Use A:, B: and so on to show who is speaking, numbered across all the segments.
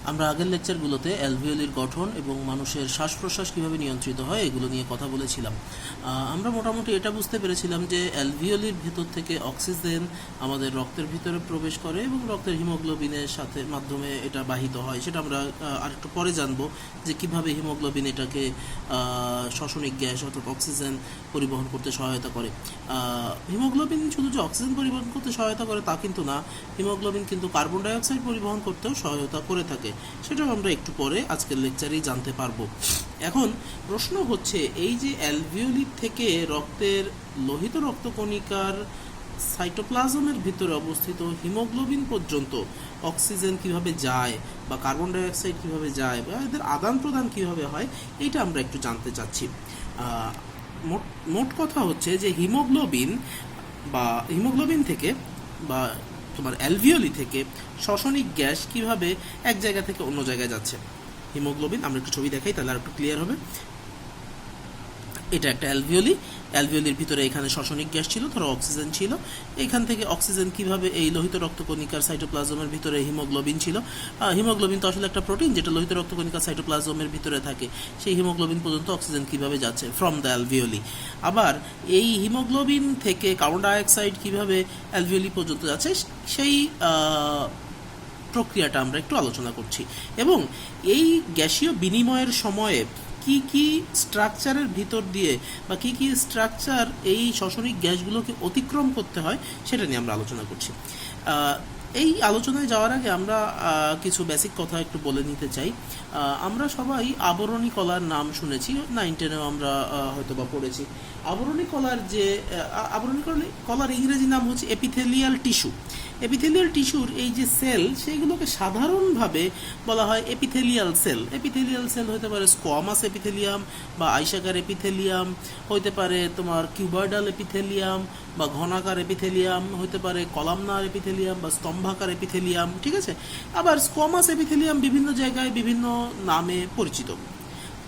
A: আমরা আগের লেকচারগুলোতে অ্যালভিওলির গঠন এবং মানুষের শ্বাস প্রশ্বাস কীভাবে নিয়ন্ত্রিত হয় এগুলো নিয়ে কথা বলেছিলাম। আমরা মোটামুটি এটা বুঝতে পেরেছিলাম যে অ্যালভিওলির ভেতর থেকে অক্সিজেন আমাদের রক্তের ভিতরে প্রবেশ করে এবং রক্তের হিমোগ্লোবিনের সাথে মাধ্যমে এটা বাহিত হয়। সেটা আমরা আরেকটু পরে জানবো যে কীভাবে হিমোগ্লোবিন এটাকে শ্বসনিক গ্যাস অর্থাৎ অক্সিজেন পরিবহন করতে সহায়তা করে। হিমোগ্লোবিন শুধু যে অক্সিজেন পরিবহন করতে সহায়তা করে তা কিন্তু না, হিমোগ্লোবিন কিন্তু কার্বন ডাইঅক্সাইড পরিবহন করতেও সহায়তা করে থাকে। সেটাও আমরা একটু পরে আজকের লেকচারেই জানতে পারবো। এখন প্রশ্ন হচ্ছে, এই যে অ্যালভিওলি থেকে রক্তের লোহিত রক্তকণিকার সাইটোপ্লাজমের ভিতরে অবস্থিত হিমোগ্লোবিন পর্যন্ত অক্সিজেন কিভাবে যায় বা কার্বন ডাইঅক্সাইড কিভাবে যায় বা এদের আদান প্রদান কিভাবে হয়, এইটা আমরা একটু জানতে চাচ্ছি। মোট কথা হচ্ছে যে হিমোগ্লোবিন থেকে বা তোমার অ্যালভিওলি থেকে শ্বসনিক গ্যাস কিভাবে এক জায়গা থেকে অন্য জায়গায় যাচ্ছে। হিমোগ্লোবিন আমরা একটু ছবি দেখাই তাহলে আর একটু ক্লিয়ার হবে। এটা একটা অ্যালভিওলির ভিতরে এখানে শ্বসনিক গ্যাস ছিল, ধরো অক্সিজেন ছিল। এখান থেকে অক্সিজেন কিভাবে এই লোহিত রক্তকণিকার সাইটোপ্লাজমের ভিতরে হিমোগ্লোবিন ছিল। হিমোগ্লোবিন তো আসলে একটা প্রোটিন যেটা লোহিত রক্তকণিকার সাইটোপ্লাজমের ভিতরে থাকে। সেই হিমোগ্লোবিন পর্যন্ত অক্সিজেন কিভাবে যাচ্ছে ফ্রম দ্য অ্যালভিওলি। আবার এই হিমোগ্লোবিন থেকে কার্বন ডাইঅক্সাইড কিভাবে অ্যালভিওলি পর্যন্ত যাচ্ছে সেই প্রক্রিয়াটা আমরা একটু আলোচনা করছি। এবং এই গ্যাসীয় বিনিময়ের সময়ে কি কি স্ট্রাকচারের ভিতর দিয়ে বা কি কি স্ট্রাকচার এই শ্বসনিক গ্যাসগুলোকে অতিক্রম করতে হয় সেটা নিয়ে আমরা আলোচনা করছি। এই আলোচনায় যাওয়ার আগে আমরা কিছু বেসিক কথা একটু বলে নিতে চাই। আমরা সবাই আবরণী কলার নাম শুনেছি, 9-10-এও আমরা হয়তো বা পড়েছি। আবরণী কলার ইংরেজি নাম হচ্ছে এপিথেলিয়াল টিস্যু। এপিথেলিয়াল টিস্যুর এই যে সেল, সেইগুলোকে সাধারণভাবে বলা হয় এপিথেলিয়াল সেল। এপিথেলিয়াল সেল হতে পারে স্কোয়ামাস এপিথেলিয়াম বা আইসাকার এপিথেলিয়াম, হতে পারে তোমার কিউবয়েডাল এপিথেলিয়াম বা ঘনাকার এপিথেলিয়াম, হতে পারে কলামনার এপিথেলিয়াম বা স্তম্ভাকার এপিথেলিয়াম, ঠিক আছে। আবার স্কোয়ামাস এপিথেলিয়াম বিভিন্ন জায়গায় বিভিন্ন নামে পরিচিত।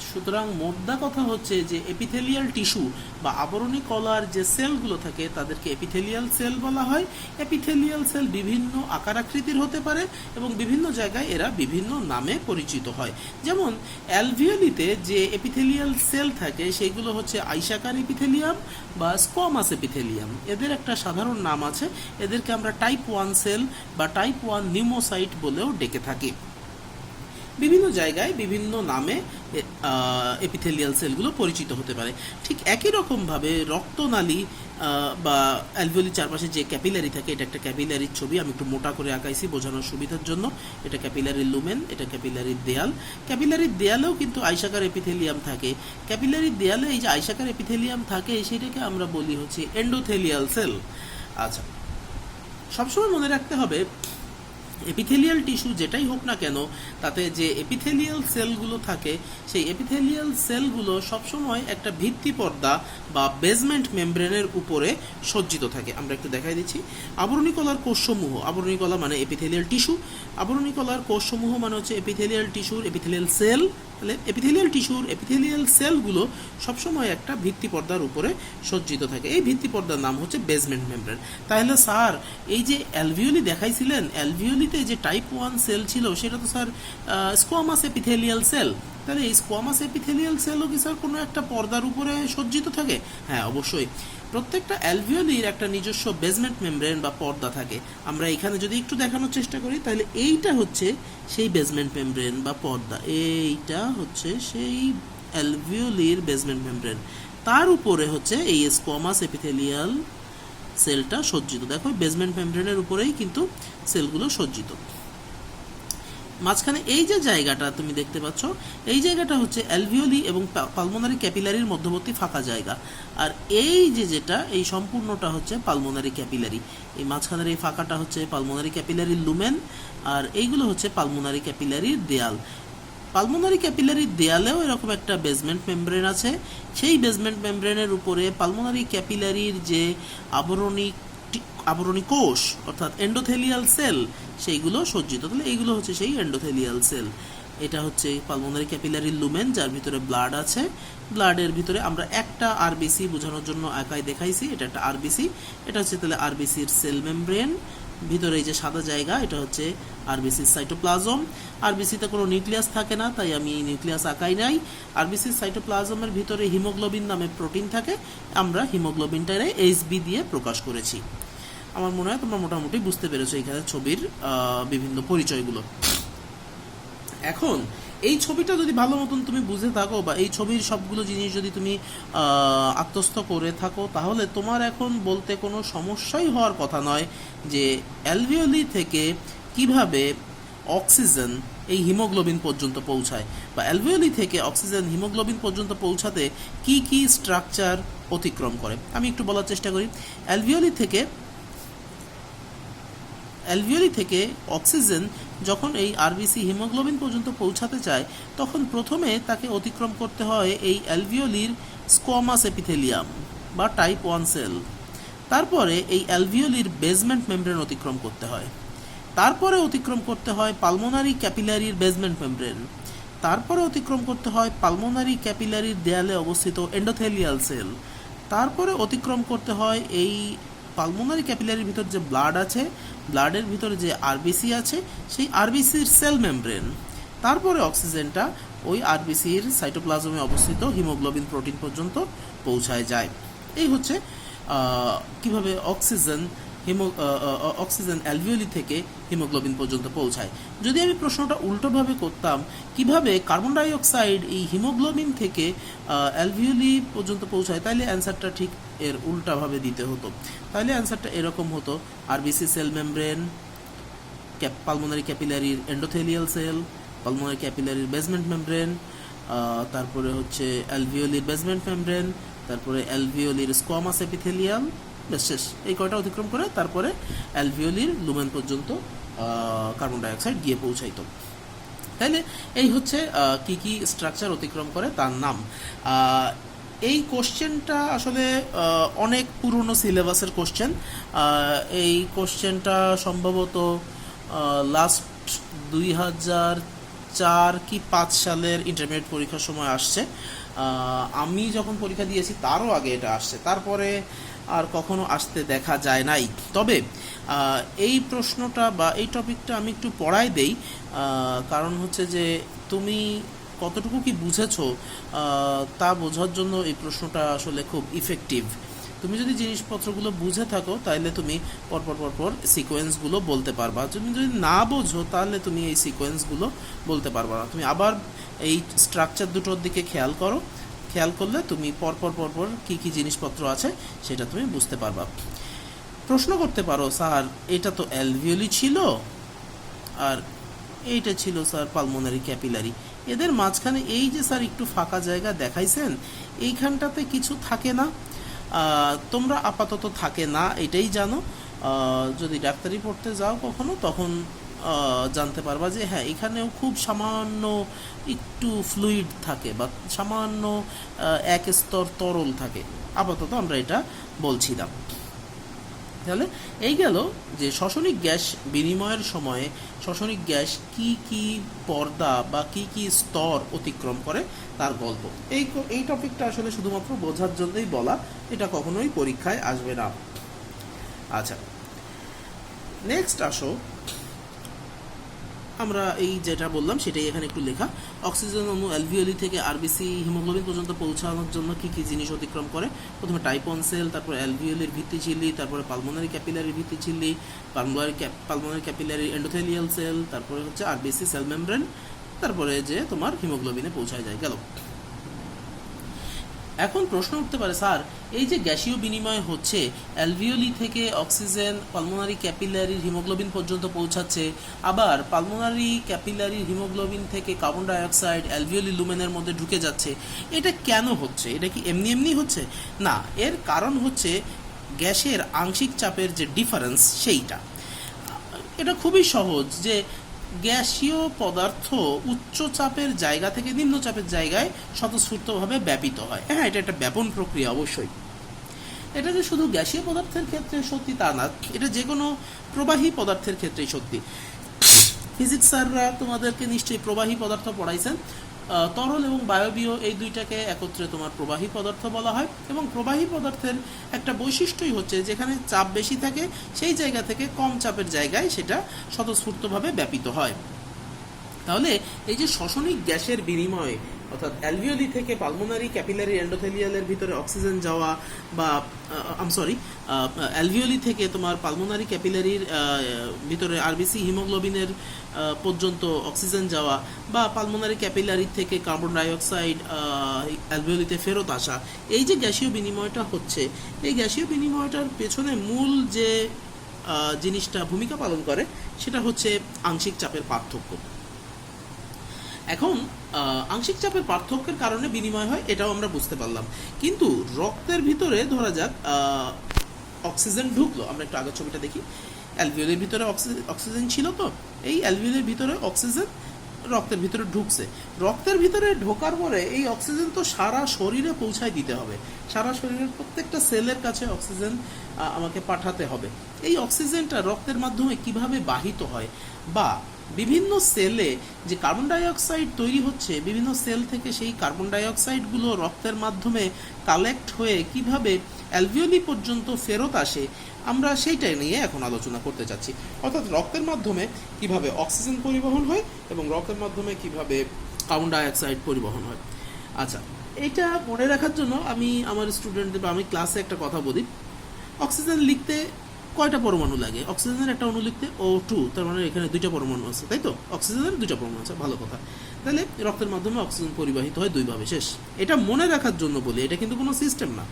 A: সুতরাং মোদ্দা কথা হচ্ছে যে এপিথেলিয়াল টিস্যু বা আবরণী কলার যে সেলগুলো থাকে তাদেরকে এপিথেলিয়াল সেল বলা হয়। এপিথেলিয়াল সেল বিভিন্ন আকার আকৃতির হতে পারে এবং বিভিন্ন জায়গায় এরা বিভিন্ন নামে পরিচিত হয়। যেমন অ্যালভিওলিতে যে এপিথেলিয়াল সেল থাকে সেগুলো হচ্ছে আইসাকার এপিথেলিয়াম বা স্কোয়ামাস এপিথেলিয়াম। এদের একটা সাধারণ নাম আছে, এদেরকে আমরা টাইপ 1 সেল বা টাইপ 1 নিউমোসাইট বলেও ডেকে থাকি। বিভিন্ন জায়গায় বিভিন্ন নামে এপিথেলিয়াল সেলগুলো পরিচিত হতে পারে। ঠিক একই রকমভাবে রক্তনালী বা অ্যালভিওলির চারপাশে যে ক্যাপিলারি থাকে, এটা একটা ক্যাপিলারির ছবি, আমি একটু মোটা করে আঁকাইছি বোঝানোর সুবিধার জন্য। এটা ক্যাপিলারির লুমেন, এটা ক্যাপিলারির দেয়াল। ক্যাপিলারির দেয়ালেও কিন্তু আইসাকার এপিথেলিয়াম থাকে। ক্যাপিলারির দেয়ালে এই যে আইসাকার এপিথেলিয়াম থাকে সেটাকে আমরা বলি হচ্ছে এন্ডোথেলিয়াল সেল। আচ্ছা, সবসময় মনে রাখতে হবে এপিথেলিয়াল টিস্যু যেটাই হোক না কেন তাতে যে এপিথেলিয়াল সেলগুলো থাকে সেই এপিথেলিয়াল সেলগুলো সবসময় একটা ভিত্তি পর্দা বা বেসমেন্ট মেমব্রেনের উপরে সজ্জিত থাকে। আমরা একটু দেখাই দিচ্ছি। আবরণী কলার কোষসমূহ, আবরণী কলা মানে এপিথেলিয়াল টিস্যু, আবরণী কলার কোষসমূহ মানে হচ্ছে এপিথেলিয়াল টিস্যুর এপিথেলিয়াল সেল। তাহলে এপিথেলিয়াল টিস্যুর এপিথেলিয়াল সেলগুলো সবসময় একটা ভিত্তি পর্দার উপরে সজ্জিত থাকে। এই ভিত্তি পর্দার নাম হচ্ছে বেসমেন্ট মেমব্রেন। তাহলে স্যার এই যে অ্যালভিওলি দেখাইছিলেন, অ্যালভিওলিতে যে টাইপ 1 সেল ছিল সেটা তো স্যার স্কোয়ামাস এপিথেলিয়াল সেল। তাহলে এই স্কোয়ামাস এপিথেলিয়াল সেলও কি স্যার কোনো একটা পর্দার উপরে সজ্জিত থাকে? হ্যাঁ, অবশ্যই। প্রত্যেকটা অ্যালভিওলির একটা নিজস্ব বেসমেন্ট মেমব্রেন বা পর্দা থাকে। আমরা এখানে যদি একটু দেখানোর চেষ্টা করি তাহলে এইটা হচ্ছে সেই বেসমেন্ট মেমব্রেন বা পর্দা, এইটা হচ্ছে সেই অ্যালভিওলির বেসমেন্ট মেমব্রেন। তার উপরে হচ্ছে এই স্কোয়ামাস এপিথেলিয়াল সেলটা সজ্জিত। দেখো বেসমেন্ট মেমব্রেনের উপরেই কিন্তু সেলগুলো সজ্জিত। মাঝখানে এই যে জায়গাটা তুমি দেখতে পাচ্ছ, এই জায়গাটা হচ্ছে অ্যালভিওলি এবং পালমোনারি ক্যাপিলারির মধ্যবর্তী ফাঁকা জায়গা। আর এই যেটা এই সম্পূর্ণটা হচ্ছে পালমোনারি ক্যাপিলারি। এই মাঝখানের এই ফাঁকাটা হচ্ছে পালমোনারি ক্যাপিলারির লুমেন, আর এইগুলো হচ্ছে পালমোনারি ক্যাপিলারির দেয়াল। পালমোনারি ক্যাপিলারির দেয়ালেও এরকম একটা বেসমেন্ট মেমব্রেন আছে। সেই বেসমেন্ট মেমব্রেনের উপরে পালমোনারি ক্যাপিলারির যে আবরণী কোষ অর্থাৎ এন্ডোথেলিয়াল সেল সেইগুলো সজ্জিত। তাহলে এইগুলো হচ্ছে সেই এন্ডোথেলিয়াল সেল। এটা হচ্ছে পালমোনারি ক্যাপিলারির লুমেন যার ভিতরে ব্লাড আছে। ব্লাডের ভিতরে আমরা একটা আরবিসি বোঝানোর জন্য একাই দেখাইছি, এটা একটা আরবিসি। এটা হচ্ছে তাহলে আরবিসির সেল মেমব্রেন। ভিতরে এই যে সাদা জায়গা, এটা হচ্ছে আরবিসির সাইটোপ্লাজম। আরবিসিতে কোনো নিউক্লিয়াস থাকে না, তাই আমি নিউক্লিয়াস আঁকাই নাই। আরবিসির সাইটোপ্লাজমের ভিতরে হিমোগ্লোবিন নামে প্রোটিন থাকে, আমরা হিমোগ্লোবিনটারে এইচবি দিয়ে প্রকাশ করেছি। আমার মনে হয় তোমরা মোটামুটি বুঝতে পেরেছো এখানে ছবির বিভিন্ন পরিচয়গুলো। এখন এই ছবিটা যদি ভালো মতন তুমি বুঝে থাকো বা এই ছবির সবগুলো জিনিস যদি তুমি আত্মস্থ করে থাকো, তাহলে তোমার এখন বলতে কোনো সমস্যাই হওয়ার কথা নয় যে অ্যালভিওলি থেকে কিভাবে অক্সিজেন এই হিমোগ্লোবিন পর্যন্ত পৌঁছায়, বা অ্যালভিওলি থেকে অক্সিজেন হিমোগ্লোবিন পর্যন্ত পৌঁছাতে কি কি স্ট্রাকচার অতিক্রম করে। আমি একটু বলার চেষ্টা করি। অ্যালভিওলি থেকে অক্সিজেন যখন এই আরবিসি হিমোগ্লোবিন পর্যন্ত পৌঁছাতে চায়, তখন প্রথমে তাকে অতিক্রম করতে হয় এই অ্যালভিওলির স্কোয়ামাস এপিথেলিয়াম বা টাইপ 1 সেল। তারপরে এই অ্যালভিওলির বেসমেন্ট মেমব্রেন অতিক্রম করতে হয়। তারপরে অতিক্রম করতে হয় পালমোনারি ক্যাপিলারির বেসমেন্ট মেমব্রেন। তারপরে অতিক্রম করতে হয় পালমোনারি ক্যাপিলারির দেয়ালে অবস্থিত এন্ডোথেলিয়াল সেল। তারপরে অতিক্রম করতে হয় এই পালমোনারি ক্যাপিলারির ভিতর যে ব্লাড আছে, ব্লাডের ভিতরে যে আরবিসি আছে, সেই আরবিসির সেল মেমব্রেন। তারপরে অক্সিজেনটা ওই আরবিসির সাইটোপ্লাজমে অবস্থিত হিমোগ্লোবিন প্রোটিন পর্যন্ত পৌঁছায় যায়। এই হচ্ছে কিভাবে অক্সিজেন অ্যালভিওলি থেকে হিমোগ্লোবিন পর্যন্ত পৌঁছায়। যদি আমি প্রশ্নটা উল্টোভাবে করতাম, কিভাবে কার্বন ডাই অক্সাইড এই হিমোগ্লোবিন থেকে অ্যালভিওলি পর্যন্ত পৌঁছায়, তাইলে অ্যান্সারটা ঠিক এর উল্টাভাবে দিতে হতো। তাহলে অ্যান্সারটা এরকম হতো: আরবিসি সেল মেমব্রেন, পালমোনারি ক্যাপিলারির এন্ডোথেলিয়াল সেল, পালমোনারি ক্যাপিলারির বেসমেন্ট মেমব্রেন, তারপরে হচ্ছে অ্যালভিওলির বেসমেন্ট মেমব্রেন, তারপরে অ্যালভিওলির স্কোয়ামাস এপিথেলিয়াম, শেষ। এই কয়টা অতিক্রম করে তারপরে অ্যালভিওলির লুমেন পর্যন্ত কার্বন ডাইঅক্সাইড গিয়ে পৌঁছাইতো। তাইলে এই হচ্ছে কি কি স্ট্রাকচার অতিক্রম করে তার নাম। এই কোশ্চেনটা আসলে অনেক পুরনো সিলেবাসের কোশ্চেন। এই কোশ্চেনটা সম্ভবত লাস্ট 2004 কি 5 সালের ইন্টারমিডিয়েট পরীক্ষার সময় আসছে। আমি যখন পরীক্ষা দিয়েছি তারও আগে এটা আসছে, তারপরে আর কখনো আসতে দেখা যায় নাই। তবে এই প্রশ্নটা বা এই টপিকটা আমি একটু পড়াই দেই, কারণ হচ্ছে যে তুমি কতটুকু কি বুঝেছো তা বোঝার জন্য এই প্রশ্নটা আসলে খুব ইফেক্টিভ। তুমি যদি জিনিসপত্রগুলো বুঝে থাকো তাহলে তুমি পরপর সিকোয়েন্সগুলো বলতে পারবা। তুমি যদি না বোঝো তাহলে তুমি এই সিকোয়েন্সগুলো বলতে পারবা না। তুমি আবার এই স্ট্রাকচার দুটোর দিকে খেয়াল করো, খেয়াল করলে তুমি পরপর কি কি জিনিসপত্র আছে সেটা তুমি বুঝতে পারবা। প্রশ্ন করতে পারো, স্যার এটা তো অ্যালভিওলি ছিল আর এইটা ছিল স্যার পালমোনারি ক্যাপিলারি, এদের মাঝখানে এই যে স্যার একটু ফাঁকা জায়গা দেখাইছেন, এইখানটাতে কিছু থাকে না? তোমরা আপাতত থাকে না এটাই জানো। যদি ডাক্তারি পড়তে যাও কখনো, তখন জানতে পারবা যে হ্যাঁ এখানেও খুব সামান্য একটু ফ্লুইড থাকে বা সামান্য এক স্তর তরল থাকে। আপাতত আমরা এটা বলছিলাম। তাহলে এই গেল যে শ্বসনিক গ্যাস বিনিময়ের সময়ে শ্বসনিক গ্যাস কি কি পর্দা বা কি কি স্তর অতিক্রম করে তার গল্প। এই টপিকটা আসলে শুধুমাত্র বোঝার জন্যই বলা, এটা কখনোই পরীক্ষায় আসবে না। আচ্ছা, নেক্সট আসো, আমরা এই যেটা বললাম সেটাই এখানে একটু লেখা। অক্সিজেন অণু অ্যালভিওলি থেকে আরবিসি হিমোগ্লোবিন পর্যন্ত পৌঁছানোর জন্য কি কি জিনিস অতিক্রম করে? প্রথমে টাইপ 1 সেল, তারপর অ্যালভিওলির ভিত্তিঝিল্লি, তারপরে পালমোনারি ক্যাপিলারির ভিত্তিঝিল্লি, পালমোনারি ক্যাপিলারির এন্ডোথেলিয়াল সেল, তারপরে হচ্ছে আরবিসি সেল মেমব্রেন, তারপরে যে তোমার হিমোগ্লোবিনে পৌঁছায় যায়। গেল। এখন প্রশ্ন উঠতে পারে, স্যার এই যে গ্যাসীয় বিনিময় হচ্ছে, অ্যালভিওলি থেকে অক্সিজেন পালমোনারি ক্যাপিলারির হিমোগ্লোবিন পর্যন্ত পৌঁছাচ্ছে, আবার পালমোনারি ক্যাপিলারির হিমোগ্লোবিন থেকে কার্বন ডাইঅক্সাইড অ্যালভিওলি লুমেনের মধ্যে ঢুকে যাচ্ছে, এটা কেন হচ্ছে? এটা কি এমনি হচ্ছে? না, এর কারণ হচ্ছে গ্যাসের আংশিক চাপের যে ডিফারেন্স সেইটা। এটা খুবই সহজ যে গ্যাসীয় পদার্থ উচ্চ চাপের জায়গা থেকে নিম্ন চাপের জায়গায় স্বতঃস্ফূর্তভাবে ব্যাপিত হয়। হ্যাঁ, এটা একটা ব্যাপন প্রক্রিয়া অবশ্যই। এটা যে শুধু গ্যাসীয় পদার্থের ক্ষেত্রে সত্যি তা না, এটা যে কোনো প্রবাহী পদার্থের ক্ষেত্রেই সত্যি। ফিজিক্স স্যাররা তোমাদেরকে নিশ্চয়ই প্রবাহী পদার্থ পড়াইছেন। তরল এবং বায়বীয় এই দুইটাকে একত্রে তোমার প্রবাহী পদার্থ বলা হয়, এবং প্রবাহী পদার্থের একটা বৈশিষ্ট্যই হচ্ছে যেখানে চাপ বেশি থাকে সেই জায়গা থেকে কম চাপের জায়গায় সেটা স্বতঃস্ফূর্তভাবে ব্যাপিত হয়। তাহলে এই যে শ্বসনিক গ্যাসের বিনিময়, অর্থাৎ অ্যালভিওলি থেকে পালমোনারি ক্যাপিলারি এন্ডোথেলিয়ালের ভিতরে অক্সিজেন যাওয়া, বা অ্যালভিওলি থেকে তোমার পালমোনারি ক্যাপিলারির ভিতরে আরবিসি হিমোগ্লোবিনের পর্যন্ত অক্সিজেন যাওয়া, বা পালমোনারি ক্যাপিলারি থেকে কার্বন ডাইঅক্সাইড অ্যালভিওলিতে ফেরত আসা, এই যে গ্যাসীয় বিনিময়টা হচ্ছে, এই গ্যাসীয় বিনিময়টার পেছনে মূল যে জিনিসটা ভূমিকা পালন করে সেটা হচ্ছে আংশিক চাপের পার্থক্য। এখন আংশিক চাপের পার্থক্যের কারণে বিনিময় হয় এটাও আমরা বুঝতে পারলাম, কিন্তু রক্তের ভিতরে ধরা যাক অক্সিজেন ঢুকলো, আমরা একটু আগের ছবিটা দেখি, অ্যালভিওলের ভিতরে অক্সিজেন ছিল, তো এই অ্যালভিওলের ভিতরে অক্সিজেন রক্তের ভিতরে ঢুকছে, রক্তের ভিতরে ঢোকার পরে এই অক্সিজেন তো সারা শরীরে পৌঁছায় দিতে হবে, সারা শরীরের প্রত্যেকটা সেলের কাছে অক্সিজেন আমাকে পাঠাতে হবে। এই অক্সিজেনটা রক্তের মাধ্যমে কিভাবে বাহিত হয়, বা বিভিন্ন সেলে যে কার্বন ডাইঅক্সাইড তৈরি হচ্ছে, বিভিন্ন সেল থেকে সেই কার্বন ডাইঅক্সাইডগুলো রক্তের মাধ্যমে কালেক্ট হয়ে কিভাবে অ্যালভিওলি পর্যন্ত ফেরত আসে, আমরা সেইটাই নিয়ে এখন আলোচনা করতে চাচ্ছি। অর্থাৎ রক্তের মাধ্যমে কিভাবে অক্সিজেন পরিবহন হয় এবং রক্তের মাধ্যমে কিভাবে কার্বন ডাইঅক্সাইড পরিবহন হয়। আচ্ছা, এটা মনে রাখার জন্য আমি আমার স্টুডেন্টদের বা আমি ক্লাসে একটা কথা বলি, অক্সিজেন লিখতে কয়টা পরমাণু লাগে? অক্সিজেনের একটা অণু লিখতে O2, তার মানে এখানে দুইটা পরমাণু আছে, তাই তো? অক্সিজেনের দুইটা পরমাণু আছে, ভালো কথা। তাহলে রক্তের মাধ্যমে অক্সিজেন পরিবাহিত হয় দুইভাবে, শেষ। এটা মনে রাখার জন্য বলি, এটা কিন্তু কোনো সিস্টেম না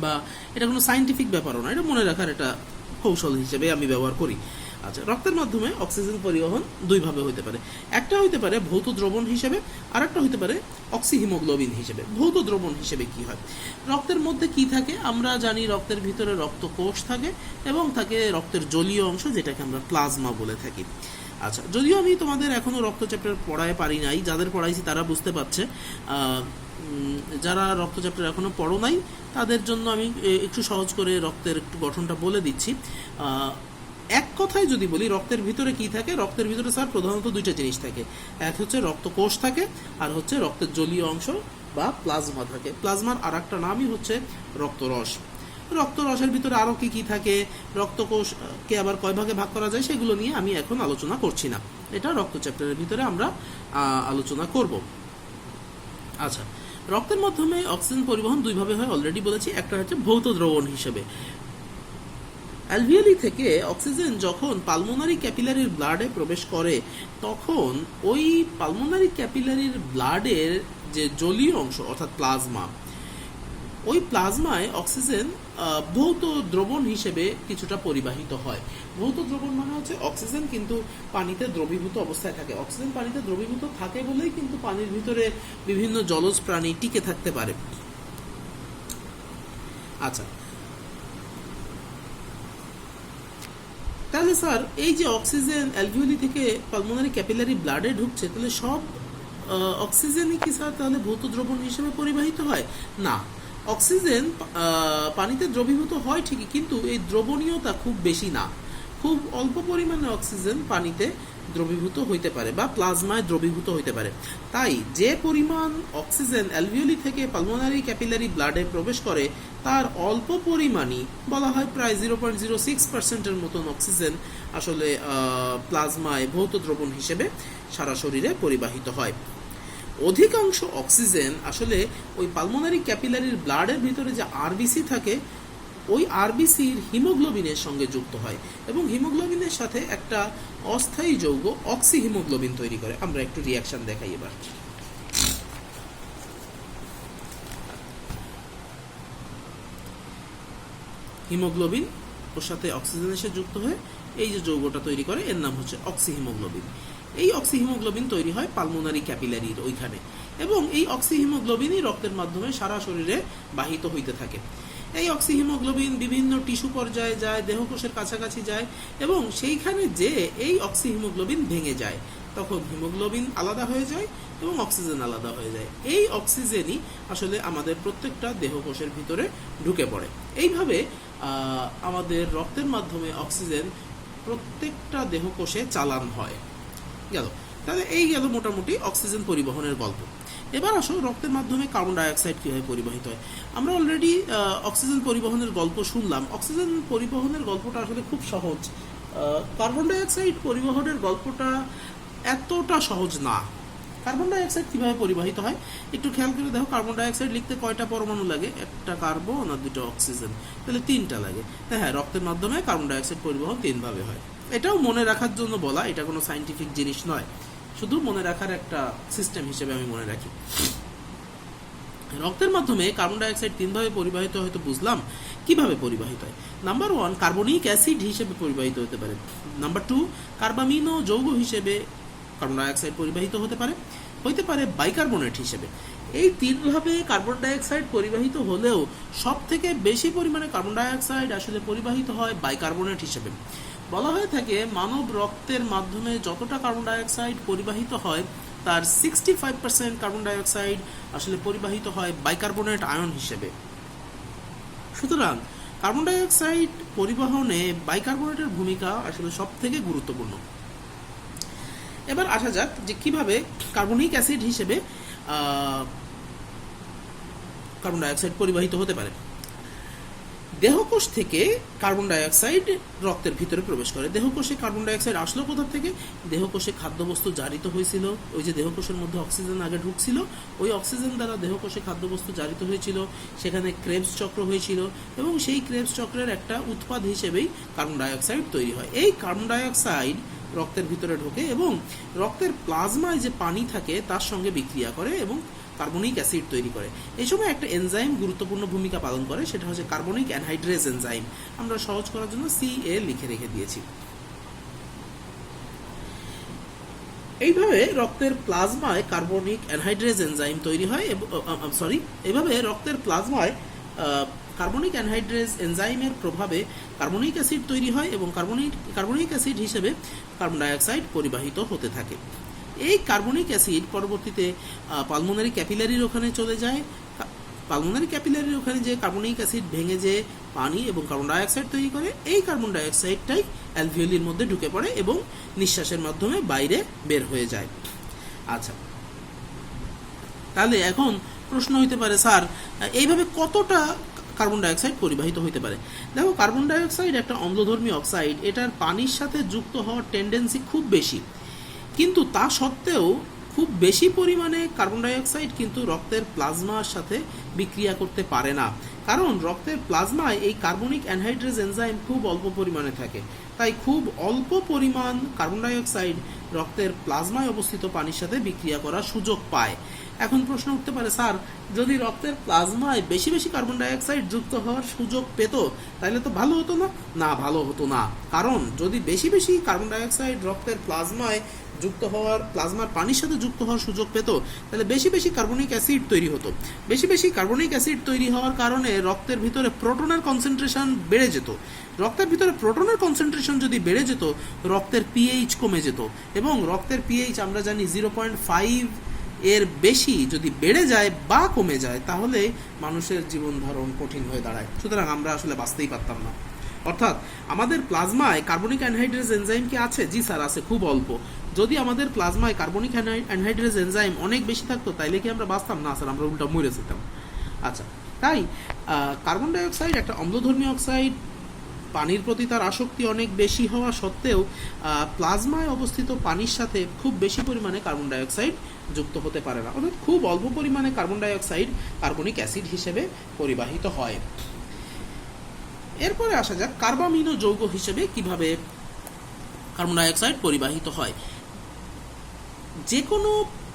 A: বা এটা কোনো সায়েন্টিফিক ব্যাপারও না, এটা মনে রাখার একটা কৌশল হিসেবে আমি ব্যবহার করি। আচ্ছা, রক্তের মাধ্যমে অক্সিজেন পরিবহন দুইভাবে হতে পারে, একটা হইতে পারে ভৌত দ্রবণ হিসেবে, আর একটা হইতে পারে অক্সিহিমোগ্লোবিন হিসেবে। ভৌত দ্রবণ হিসেবে কি হয়? রক্তের মধ্যে কি থাকে? আমরা জানি রক্তের ভিতরে রক্তকোষ থাকে এবং থাকে রক্তের জলীয় অংশ, যেটাকে আমরা প্লাজমা বলে থাকি। আচ্ছা, যদিও আমি তোমাদের এখনো রক্ত চ্যাপ্টার পড়ায় পারি নাই, যাদের পড়াইছি তারা বুঝতে পারছে, যারা রক্ত চ্যাপ্টার এখনো পড়ো নাই তাদের জন্য আমি একটু সহজ করে রক্তের একটু গঠনটা বলে দিচ্ছি। এক কথায় যদি বলি, রক্তের ভিতরে কি থাকে? রক্তের ভিতরে স্যার প্রধানত দুইটা জিনিস থাকে, এক হচ্ছে রক্তকোষ থাকে, আর হচ্ছে রক্তের জলীয় অংশ বা প্লাজমা থাকে। প্লাজমার আর একটা নামই হচ্ছে রক্তরস। রক্তরসের ভিতরে আরও কি কি থাকে, রক্তকোষকে আবার কয় ভাগে ভাগ করা যায়, সেগুলো নিয়ে আমি এখন আলোচনা করছি না, এটা রক্ত চ্যাপ্টারের ভিতরে আমরা আলোচনা করব। আচ্ছা, রক্তের মাধ্যমে অক্সিজেন পরিবহন দুইভাবে হয়, অলরেডি বলেছি। একটা হচ্ছে ভৌত দ্রবণ হিসেবে, অ্যালভিওলি থেকে অক্সিজেন যখন পালমোনারি ক্যাপিলারির ব্লাডে প্রবেশ করে, তখন ওই পালমোনারি ক্যাপিলারির ব্লাডের যে জলীয় অংশ অর্থাৎ প্লাজমা, ওই প্লাজমায় অক্সিজেন ভৌত দ্রবণ হিসেবে কিছুটা পরিবাহিত হয়। ভৌত দ্রবণ মানে হচ্ছে অক্সিজেন কিন্তু পানিতে দ্রবীভূত অবস্থায় থাকে। অক্সিজেন পানিতে দ্রবীভূত থাকে বলেই কিন্তু পানির ভিতরে বিভিন্ন জলজ প্রাণী টিকে থাকতে পারে। আচ্ছা, তাহলে স্যার এই যে অক্সিজেন অ্যালভিওলি থেকে পালমোনারি ক্যাপিলারি ব্লাডে ঢুকছে, তাহলে সব অক্সিজেনই কি স্যার তাহলে ভৌত দ্রবণ হিসেবে পরিবাহিত হয়? না, অক্সিজেন পানিতে দ্রবীভূত হয় ঠিকই, কিন্তু এই দ্রবণীয়তা খুব বেশি না, খুব অল্প পরিমাণে অক্সিজেন পানিতে দ্রবীভূত হইতে পারে বা প্লাজমায় দ্রবীভূত হইতে পারে। তাই যে পরিমাণ অক্সিজেন অ্যালভিওলি থেকে পালমোনারি ক্যাপিলারি ব্লাডে প্রবেশ করে, তার অল্প পরিমাণই বলা হয় প্রায় 0.06% মতন অক্সিজেন আসলে প্লাজমায় ভৌত দ্রবণ হিসেবে সারা শরীরে পরিবাহিত হয়। অধিকাংশ অক্সিজেন আসলে ওই পালমোনারি ক্যাপিলারির ব্লাডের ভিতরে যে আরবিসি থাকে, ওই আরবিসির হিমোগ্লোবিনের সঙ্গে যুক্ত হয় এবং হিমোগ্লোবিনের সাথে একটা অস্থায়ী যৌগ অক্সিহিমোগ্লোবিন তৈরি করে। আমরা একটু রিয়াকশন দেখাই এবার। হিমোগ্লোবিন ওর সাথে অক্সিজেন এসে যুক্ত হয়ে এই যে যৌগটা তৈরি করে, এর নাম হচ্ছে অক্সিহিমোগ্লোবিন। এই অক্সিহিমোগ্লোবিন তৈরি হয় পালমোনারি ক্যাপিলারির ওইখানে, এবং এই অক্সিহিমোগ্লোবিনই রক্তের মাধ্যমে সারা শরীরে বাহিত হইতে থাকে। এই অক্সিহিমোগ্লোবিন বিভিন্ন টিস্যু পর্যায়ে যায়, দেহকোষের কাছাকাছি যায়, এবং সেইখানে যে এই অক্সিহিমোগ্লোবিন ভেঙে যায়, তখন হিমোগ্লোবিন আলাদা হয়ে যায় এবং অক্সিজেন আলাদা হয়ে যায়। এই অক্সিজেনই আসলে আমাদের প্রত্যেকটা দেহকোষের ভিতরে ঢুকে পড়ে। এইভাবে আমাদের রক্তের মাধ্যমে অক্সিজেন প্রত্যেকটা দেহকোষে চালান হয়। গেল, তাহলে এই গেল মোটামুটি অক্সিজেন পরিবহনের গল্প। এবার আসো রক্তের মাধ্যমে কার্বন ডাইঅক্সাইড কীভাবে পরিবাহিত হয়। আমরা অলরেডি অক্সিজেন পরিবহনের গল্প শুনলাম। অক্সিজেন পরিবহনের গল্পটা আসলে খুব সহজ, কার্বন ডাইঅক্সাইড পরিবহনের গল্পটা এতটা সহজ না। কার্বন ডাইঅক্সাইড কীভাবে পরিবাহিত হয় একটু খেয়াল করে দেখো। কার্বন ডাইঅক্সাইড লিখতে কয়টা পরমাণু লাগে? একটা কার্বন আর দুটো অক্সিজেন, তাহলে 3টা লাগে। হ্যাঁ, রক্তের মাধ্যমে কার্বন ডাইঅক্সাইড পরিবহন 3ভাবে হয়। এটাও মনে রাখার জন্য বলা, এটা কোনো সায়েন্টিফিক জিনিস নয়, শুধু মনে রাখার একটা সিস্টেম হিসেবে আমি মনে রাখি। রক্তের মাধ্যমে কার্বন ডাইঅক্সাইড 3ভাবে পরিবাহিত হয়তো বুঝলাম। কিভাবে পরিবাহিত হয়? নাম্বার 1, কার্বনিক অ্যাসিড হিসেবে পরিবাহিত হতে পারে। নাম্বার 2, কার্বামিনো যৌগ হিসেবে কার্বন ডাইঅক্সাইড পরিবাহিত হতে পারে বাইকার্বনেট হিসেবে। এই 3ভাবে কার্বন ডাইঅক্সাইড পরিবাহিত হলেও সব থেকে বেশি পরিমাণে কার্বন ডাইঅক্সাইড আসলে পরিবাহিত হয় বাইকার্বনেট হিসেবে। বলা হয়ে থাকে মানব রক্তের মাধ্যমে যতটা কার্বন ডাইঅক্সাইড পরিবাহিত হয় তার 65% কার্বন ডাইঅক্সাইড আসলে পরিবাহিত হয় বাইকার্বনেট আয়ন হিসেবে। সুতরাং কার্বন ডাইঅক্সাইড পরিবহনে বাইকার্বনেটের ভূমিকা আসলে সব থেকে গুরুত্বপূর্ণ। এবার আসা যাক যে কিভাবে কার্বনিক অ্যাসিড হিসেবে কার্বন ডাইঅক্সাইড পরিবাহিত হতে পারে। দেহকোষ থেকে কার্বন ডাইঅক্সাইড রক্তের ভিতরে প্রবেশ করে। দেহকোষে কার্বন ডাইঅক্সাইড আসলো কোথা থেকে? দেহকোষে খাদ্যবস্তু জারিত হয়েছিল। ওই যে দেহকোষের মধ্যে অক্সিজেন আগে ঢুকছিল, ওই অক্সিজেন দ্বারা দেহকোষে খাদ্যবস্তু জারিত হয়েছিল, সেখানে ক্রেবস চক্র হয়েছিল এবং সেই ক্রেবস চক্রের একটা উৎপাদ হিসেবেই কার্বন ডাইঅক্সাইড তৈরি হয়। এই কার্বন ডাইঅক্সাইড রক্তের ভিতরে ঢোকে এবং রক্তের প্লাজমায় যে পানি থাকে তার সঙ্গে বিক্রিয়া করে এবং কার্বনিক অ্যাসিড তৈরি করে। এই সময় একটা এনজাইম গুরুত্বপূর্ণ ভূমিকা পালন করে, সেটা হচ্ছে কার্বনিক অ্যানহাইড্রেজ এনজাইম। আমরা সহজ করার জন্য CA লিখে রেখে দিয়েছি। এইভাবে রক্তের প্লাজমায় কার্বনিক অ্যানহাইড্রেজ এনজাইম তৈরি হয়। এইভাবে রক্তের প্লাজমায় কার্বনিক অ্যানহাইড্রেজ এনজাইমের প্রভাবে কার্বনিক অ্যাসিড তৈরি হয় এবং কার্বনিক অ্যাসিড হিসেবে কার্বন ডাইঅক্সাইড পরিবাহিত হতে থাকে। এই কার্বনিক অ্যাসিড পরবর্তীতে পালমোনারি ক্যাপিলারির ওখানে চলে যায়। পালমোনারি ক্যাপিলারির ওখানে যে কার্বনিক অ্যাসিড ভেঙে যে পানি এবং কার্বন ডাইঅক্সাইড তৈরি করে, এই কার্বন ডাইঅক্সাইডটাই অ্যালভিওলির মধ্যে ঢুকে পড়ে এবং নিঃশ্বাসের মাধ্যমে বাইরে বের হয়ে যায়। আচ্ছা, তাহলে এখন প্রশ্ন হইতে পারে, স্যার এইভাবে কতটা কার্বন ডাইঅক্সাইড পরিবাহিত হতে পারে? দেখো, কার্বন ডাইঅক্সাইড একটা অম্লধর্মী অক্সাইড, এটার পানির সাথে যুক্ত হওয়ার টেন্ডেন্সি খুব বেশি, কিন্তু তা সত্ত্বেও খুব বেশি পরিমাণে কার্বন ডাইঅক্সাইড কিন্তু রক্তের প্লাজমার সাথে বিক্রিয়া করতে পারে না, কারণ রক্তের প্লাজমায় এই কার্বনিক অ্যানহাইড্রেজ এনজাইম খুব অল্প পরিমাণে থাকে। তাই খুব অল্প পরিমাণ কার্বন ডাইঅক্সাইড রক্তের প্লাজমায় অবস্থিত পানির সাথে বিক্রিয়া করার সুযোগ পায়। এখন প্রশ্ন উঠতে পারে, স্যার যদি রক্তের প্লাজমায় বেশি বেশি কার্বন ডাইঅক্সাইড যুক্ত হওয়ার সুযোগ পেত তাহলে তো ভালো হতো না? না, ভালো হতো না। কারণ যদি বেশি বেশি কার্বন ডাইঅক্সাইড রক্তের প্লাজমায় যুক্ত হওয়ার, প্লাজমার পানির সাথে যুক্ত হওয়ার সুযোগ পেত, তাহলে বেশি বেশি কার্বনিক অ্যাসিড তৈরি হতো। বেশি বেশি কার্বনিক অ্যাসিড তৈরি হওয়ার কারণে রক্তের ভিতরে প্রোটনের কনসেন্ট্রেশন বেড়ে যেত। রক্তের ভিতরে প্রোটনের কনসেন্ট্রেশন যদি বেড়ে যেত, রক্তের পিএইচ কমে যেত এবং রক্তের পিএইচ আমরা জানি 0.5 এর বেশি যদি বেড়ে যায় বা কমে যায় তাহলে মানুষের জীবন ধারণ কঠিন হয়ে দাঁড়ায়। সুতরাং আমরা আসলে বাঁচতেই পারতাম না। অর্থাৎ আমাদের প্লাজমায় কার্বনিক অ্যানহাইড্রেজ এনজাইম কি আছে? জি স্যার, আছে, খুব অল্প। যদি আমাদের প্লাজমায় কার্বনিক অ্যানহাইড্রেজ এনজাইম অনেক বেশি থাকতো তাইলে কি আমরা বাঁচতাম? না স্যার, আমরা উল্টা মরে যেতাম। আচ্ছা, তাই কার্বন ডাইঅক্সাইড একটা অম্লধর্মী অক্সাইড, পানির প্রতি তার আসক্তি অনেক বেশি হওয়া সত্ত্বেও প্লাজমায় অবস্থিত পানির সাথে খুব বেশি পরিমাণে কার্বন ডাইঅক্সাইড যুক্ত হতে পারে না। অর্থাৎ খুব অল্প পরিমাণে কার্বন ডাইঅক্সাইড কার্বনিক অ্যাসিড হিসেবে পরিবাহিত হয়। এরপরে আসা যাক কার্বামিনো যৌগ হিসেবে কিভাবে কার্বন ডাইঅক্সাইড পরিবাহিত হয়। যে কোনো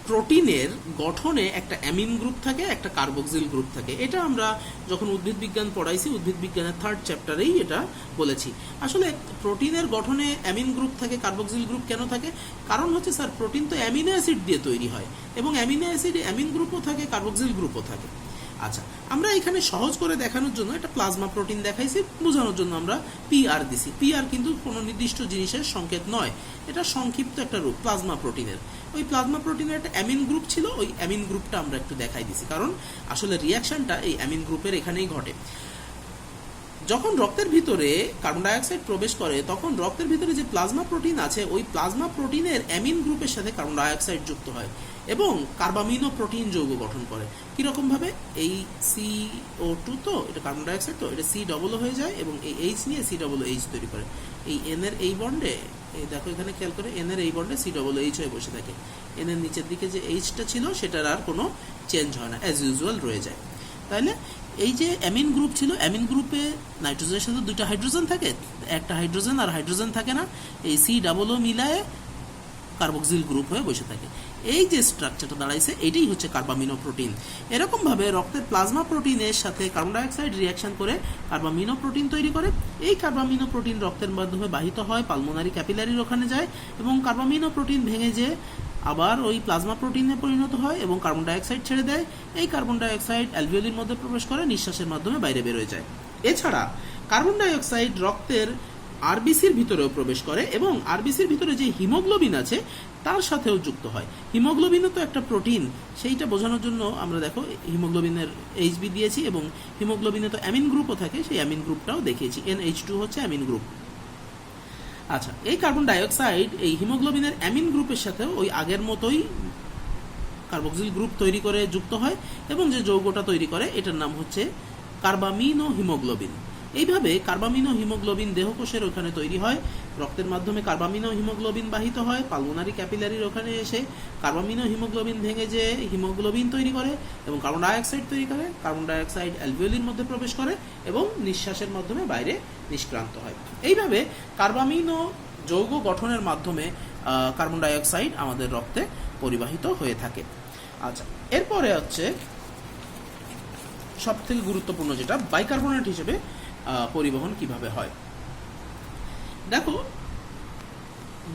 A: প্রোটিনের গঠনে একটা অ্যামিন গ্রুপ থাকে, একটা কার্বক্সিল গ্রুপ থাকে। এটা আমরা যখন উদ্ভিদ বিজ্ঞান পড়াইছি, উদ্ভিদ বিজ্ঞানের 3rd চ্যাপ্টারেই এটা বলেছি। আসলে প্রোটিনের গঠনে অ্যামিন গ্রুপ থাকে, কার্বক্সিল গ্রুপ কেন থাকে? কারণ হচ্ছে স্যার, প্রোটিন তো অ্যামিনো অ্যাসিড দিয়ে তৈরি হয় এবং অ্যামিনো অ্যাসিড অ্যামিন গ্রুপও থাকে, কার্বক্সিল গ্রুপও থাকে। আচ্ছা, আমরা এখানে সহজ করে দেখানোর জন্য একটা প্লাজমা প্রোটিন দেখাইছি, বোঝানোর জন্য আমরা PR দিছি। PR কিন্তু কোনো নির্দিষ্ট জিনিসের সংকেত নয়, এটা সংক্ষিপ্ত একটা রূপ প্লাজমা প্রোটিনের। ওই প্লাজমা প্রোটিনের একটা অ্যামিন গ্রুপ ছিল, ওই অ্যামিন গ্রুপটা আমরা একটু দেখাই দিছি, কারণ আসলে রিয়াকশনটা এই অ্যামিন গ্রুপের এখানেই ঘটে। যখন রক্তের ভিতরে কার্বন ডাই অক্সাইড প্রবেশ করে তখন রক্তের ভিতরে যে প্লাজমা প্রোটিন আছে ওই প্লাজমা প্রোটিনের অ্যামিন গ্রুপের সাথে কার্বন ডাই অক্সাইড যুক্ত হয় এবং কার্বামিনো প্রোটিন যৌগ গঠন করে। কিরকম ভাবে? এই CO2 তো এটা কার্বন ডাই অক্সাইড, তো এটা C ডবল হয়ে যায় এবং এই H নিয়ে C ডবল H তৈরি করে। এই N এর এই বন্ডে, এই দেখো এখানে খেয়াল করে, N এর এই বন্ডে C ডবল H হয়ে বসে থাকে। N এর নিচের দিকে যে Hটা ছিল সেটার আর কোনো চেঞ্জ হয় না, অ্যাজ ইউজুয়াল রয়ে যায়। তাহলে এই যে অ্যামিন গ্রুপ ছিল, অ্যামিন গ্রুপে নাইট্রোজেনের সাথে দুইটা হাইড্রোজেন থাকে, একটা হাইড্রোজেন আর হাইড্রোজেন থাকে না, এই C ডাবলও মিলায়ে কার্বক্সিল গ্রুপ হয়ে বসে থাকে। এই যে স্ট্রাকচারটা দাঁড়াইছে এটাই হচ্ছে কার্বামিনো প্রোটিন। এরকমভাবে রক্তের প্লাজমা প্রোটিনের সাথে কার্বন ডাই অক্সাইড রিয়াকশন করে কার্বামিনো প্রোটিন তৈরি করে। এই কার্বামিনো প্রোটিন রক্তের মাধ্যমে বাহিত হয়, পালমোনারি ক্যাপিলারির ওখানে যায় এবং কার্বামিনো প্রোটিন ভেঙে যে আবার ওই প্লাজমা প্রোটিনে পরিণত হয় এবং কার্বন ডাই অক্সাইড ছেড়ে দেয়। এই কার্বন ডাই অক্সাইড অ্যালভিওলির মধ্যে প্রবেশ করে, নিঃশ্বাসের মাধ্যমে বাইরে বেরোয় যায়। এছাড়া কার্বন ডাই অক্সাইড রক্তের আরবিসির ভিতরেও প্রবেশ করে এবং আরবিসির ভিতরে যে হিমোগ্লোবিন আছে তার সাথেও যুক্ত হয়। হিমোগ্লোবিনও তো একটা প্রোটিন, সেইটা বোঝানোর জন্য আমরা দেখো হিমোগ্লোবিনের HB দিয়েছি এবং হিমোগ্লোবিনে তো অ্যামিন গ্রুপও থাকে, সেই অ্যামিন গ্রুপটাও দেখিয়েছি। NH2 হচ্ছে অ্যামিন গ্রুপ। আচ্ছা, এই কার্বন ডাই অক্সাইড এই হিমোগ্লোবিনের অ্যামিন গ্রুপের সাথেও ওই আগের মতোই কার্বক্সিল গ্রুপ তৈরি করে যুক্ত হয় এবং যে যৌগটা তৈরি করে এটার নাম হচ্ছে কার্বামিনো হিমোগ্লোবিন। এইভাবে কার্বামিনো হিমোগ্লোবিন দেহকোষের ওখানে তৈরি হয়, রক্তের মাধ্যমে কার্বামিনো হিমোগ্লোবিন বাহিত হয়, পালমোনারি ক্যাপিলারির ওখানে এসে কার্বামিনো হিমোগ্লোবিন ভেঙে যে হিমোগ্লোবিন তৈরি করে এবং কার্বন ডাই অক্সাইড তৈরি করে। কার্বন ডাই অক্সাইড অ্যালভিওলির মধ্যে প্রবেশ করে এবং নিঃশ্বাসের মাধ্যমে বাইরে নিষ্ক্রান্ত হয়। এইভাবে কার্বামিনো যৌগ গঠনের মাধ্যমে কার্বন ডাই অক্সাইড আমাদের রক্তে পরিবাহিত হয়ে থাকে। আচ্ছা, এরপরে হচ্ছে সব থেকে গুরুত্বপূর্ণ যেটা, বাইকার্বনেট হিসেবে পরিবহন কিভাবে হয়। দেখো,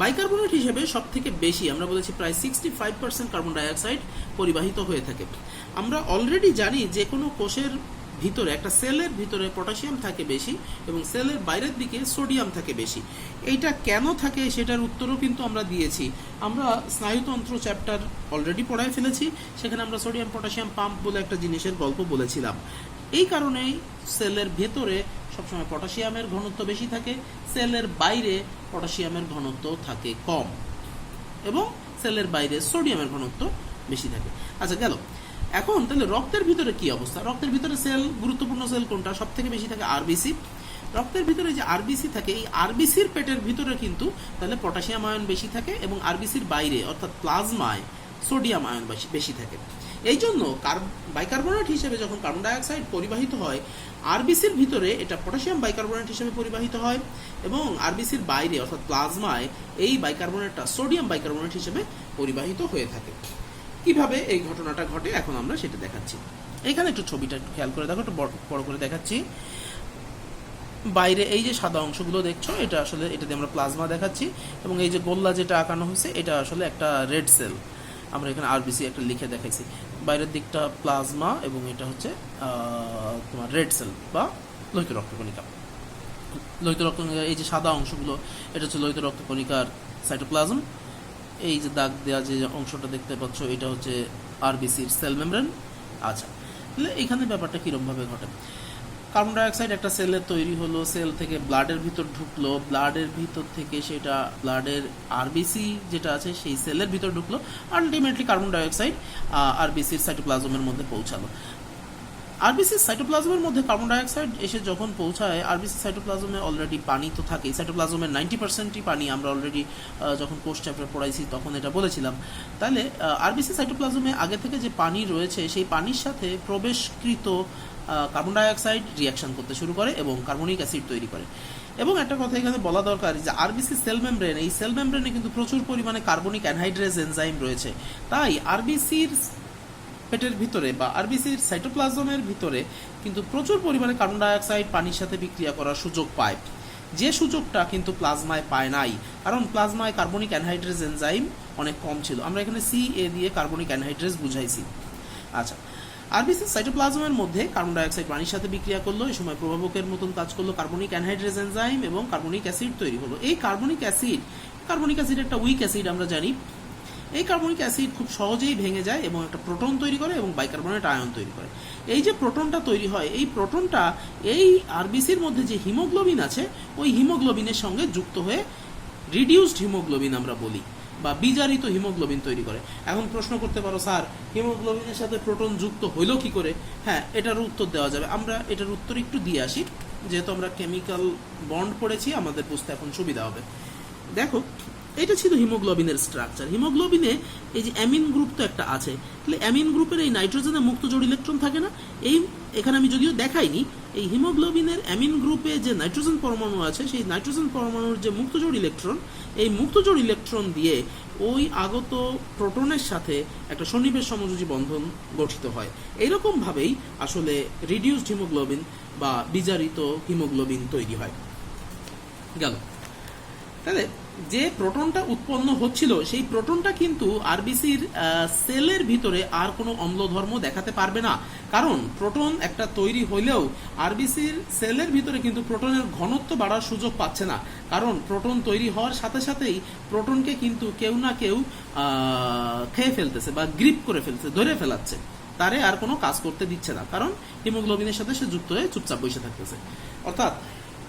A: বাইকার্বনেট হিসেবে সব থেকে বেশি আমরা বলেছি প্রায় 65% কার্বন ডাই অক্সাইড পরিবাহিত হয়ে থাকে। আমরা অলরেডি জানি যে কোনো কোষের ভিতরে, একটা সেলের ভিতরে পটাশিয়াম থাকে বেশি এবং সেলের বাইরের দিকে সোডিয়াম থাকে বেশি। এইটা কেন থাকে সেটার উত্তরও কিন্তু আমরা দিয়েছি। আমরা স্নায়ুতন্ত্র চ্যাপ্টার অলরেডি পড়ায় ফেলেছি, সেখানে আমরা সোডিয়াম পটাশিয়াম পাম্প বলে একটা জিনিসের গল্প বলেছিলাম। এই কারণেই সেলের ভেতরে সবসময় পটাশিয়ামের ঘনত্ব বেশি থাকে, সেলের বাইরে পটাশিয়ামের ঘনত্ব থাকে কম এবং সেলের বাইরে সোডিয়ামের ঘনত্ব বেশি থাকে। আচ্ছা, গেল। এখন তাহলে রক্তের ভিতরে কি অবস্থা? রক্তের ভিতরে সেল, গুরুত্বপূর্ণ সেল কোনটা? সব থেকে বেশি থাকে আরবিসি। রক্তের ভিতরে যে আরবিসি থাকে, এই আরবিসির পেটের ভিতরে কিন্তু তাহলে পটাশিয়াম আয়ন বেশি থাকে এবং আরবিসির বাইরে অর্থাৎ প্লাজমায় সোডিয়াম আয়ন বেশি থাকে। এই জন্য বাইকার্বনেট হিসেবে যখন কার্বন ডাই অক্সাইড পরিবাহিত হয়, আরবিসির ভিতরে এটা পটাশিয়াম বাইকার্বনেট হিসেবে পরিবাহিত হয় এবং আরবিসির বাইরে অর্থাৎ প্লাজমায় এই বাইকার্বনেটটা সোডিয়াম বাইকার্বনেট হিসেবে পরিবাহিত হয়ে থাকে। কিভাবে এই ঘটনাটা ঘটে এখন আমরা সেটা দেখাচ্ছি। এখানে একটু ছবিটা একটু খেয়াল করে দেখো, একটু বড় করে দেখাচ্ছি। বাইরে এই যে সাদা অংশগুলো দেখছো, এটা আসলে এটাতে আমরা প্লাজমা দেখাচ্ছি এবং এই যে গোল্লা যেটা আঁকানো হয়েছে এটা আসলে একটা রেড সেল। আমরা এখানে আরবিসি একটা লিখে দেখাইছি। বাইরের দিকটা প্লাজমা এবং এটা হচ্ছে তোমার রেড সেল বা লোহিত রক্তকণিকা। লোহিত রক্তকণিকা এই যে সাদা অংশগুলো এটা হচ্ছে লোহিত রক্তকণিকার সাইটোপ্লাজম। এই যে দাগ দেওয়া যে অংশটা দেখতে পাচ্ছ এটা হচ্ছে আরবিসির সেল মেমব্রেন। আচ্ছা, তাহলে এখানে ব্যাপারটা কীরকমভাবে ঘটে? কার্বন ডাই অক্সাইড একটা সেলের তৈরি হলো, সেল থেকে ব্লাডের ভিতর ঢুকলো, ব্লাডের ভিতর থেকে সেটা ব্লাডের আরবিসি যেটা আছে সেই সেলের ভিতর ঢুকলো, আলটিমেটলি কার্বন ডাই অক্সাইড আরবিসির সাইটোপ্লাজমের মধ্যে পৌঁছালো। আরবিসির সাইটোপ্লাজমের মধ্যে কার্বন ডাই অক্সাইড এসে যখন পৌঁছায়, আরবিসি সাইটোপ্লাজমে অলরেডি পানি তো থাকেই, সাইটোপ্লাজমের 90%ই পানি। আমরা অলরেডি যখন কোষ চ্যাপ্টার পড়াইছি তখন এটা বলেছিলাম। তাহলে আরবিসি সাইটোপ্লাজমে আগে থেকে যে পানি রয়েছে সেই পানির সাথে প্রবেশকৃত কার্বন ডাই অক্সাইড রিয়াকশন করতে শুরু করে এবং কার্বনিক অ্যাসিড তৈরি করে। এবং একটা কথা এখানে বলা দরকার যে আরবিসি সেল মেমব্রেন, এই সেল মেমব্রেনে কিন্তু প্রচুর পরিমাণে কার্বনিক অ্যানহাইড্রেজ এনজাইম রয়েছে। তাই আরবিসির পেটের ভিতরে বা আরবিসির সাইটোপ্লাজমের ভিতরে কিন্তু প্রচুর পরিমাণে কার্বন ডাই অক্সাইড পানির সাথে বিক্রিয়া করার সুযোগ পায়, যে সুযোগটা কিন্তু প্লাজমায় পায় নাই, কারণ প্লাজমায় কার্বনিক অ্যানহাইড্রেজ এনজাইম অনেক কম ছিল। আমরা এখানে CA দিয়ে কার্বনিক অ্যানহাইড্রেজ বুঝাইছি। আচ্ছা, আরবিসির সাইটোপ্লাজমের মধ্যে কার্বন ডাই অক্সাইড পানির সাথে বিক্রিয়া করলো, এই সময় প্রভাবকের মতন কাজ করলো কার্বনিক অ্যানহাইড্রেজ এনজাইম এবং কার্বনিক অ্যাসিড তৈরি হলো। এই কার্বনিক অ্যাসিড একটা উইক অ্যাসিড আমরা জানি। এই কার্বনিক অ্যাসিড খুব সহজেই ভেঙে যায় এবং একটা প্রোটন তৈরি করে এবং বাইকার্বনেট আয়ন তৈরি করে। এই যে প্রোটনটা তৈরি হয়, এই প্রোটনটা এই আরবিসির মধ্যে যে হিমোগ্লোবিন আছে ওই হিমোগ্লোবিনের সঙ্গে যুক্ত হয়ে রিডিউসড হিমোগ্লোবিন আমরা বলি বা বিজারিত হিমোগ্লোবিন তৈরি করে। এখন প্রশ্ন করতে পারো, স্যার হিমোগ্লোবিনের সাথে প্রোটন যুক্ত হইল কি করে? হ্যাঁ, এটার উত্তর দেওয়া যাবে। আমরা এটার উত্তর একটু দিয়ে আসি, যেহেতু আমরা কেমিক্যাল বন্ড পড়েছি আমাদের বুঝতে এখন সুবিধা হবে। দেখো, এটা ছিল হিমোগ্লোবিনের স্ট্রাকচার। হিমোগ্লোবিনে এই যে অ্যামিন গ্রুপ তো একটা আছে, তাহলে অ্যামিন গ্রুপের এই নাইট্রোজেনে মুক্ত জোড় ইলেকট্রন থাকে না? এই এখানে আমি যদিও দেখাইনি, এই হিমোগ্লোবিনের অ্যামিন গ্রুপে যে নাইট্রোজেন পরমাণু আছে সেই নাইট্রোজেন পরমাণুর যে মুক্ত জোড় ইলেকট্রন, এই মুক্ত জোড় ইলেকট্রন দিয়ে ওই আগত প্রোটনের সাথে একটা সন্নিবেশ সমযোজী বন্ধন গঠিত হয়। এইরকমভাবেই আসলে রিডিউসড হিমোগ্লোবিন বা বিজারিত হিমোগ্লোবিন তৈরি হয়। গেল। তাহলে যে প্রোটনটা উৎপন্ন হচ্ছিল সেই প্রোটনটা কিন্তু আরবিসির সেলের ভিতরে আর কোনো অম্লধর্ম দেখাতে পারবে না, কারণ প্রোটন একটা তৈরি হইলেও আরবিসির সেলের ভিতরে কিন্তু প্রোটনের ঘনত্ব বাড়ার সুযোগ পাচ্ছে না, কারণ প্রোটন তৈরি হওয়ার সাথে সাথেই প্রোটনকে কিন্তু কেউ না কেউ খেয়ে ফেলতেছে বা গ্রিপ করে ফেলছে, ধরে ফেলাচ্ছে, তারে আর কোনো কাজ করতে দিচ্ছে না, কারণ হিমোগ্লোবিনের সাথে সে যুক্ত হয়ে চুপচাপ বসে থাকতেছে। অর্থাৎ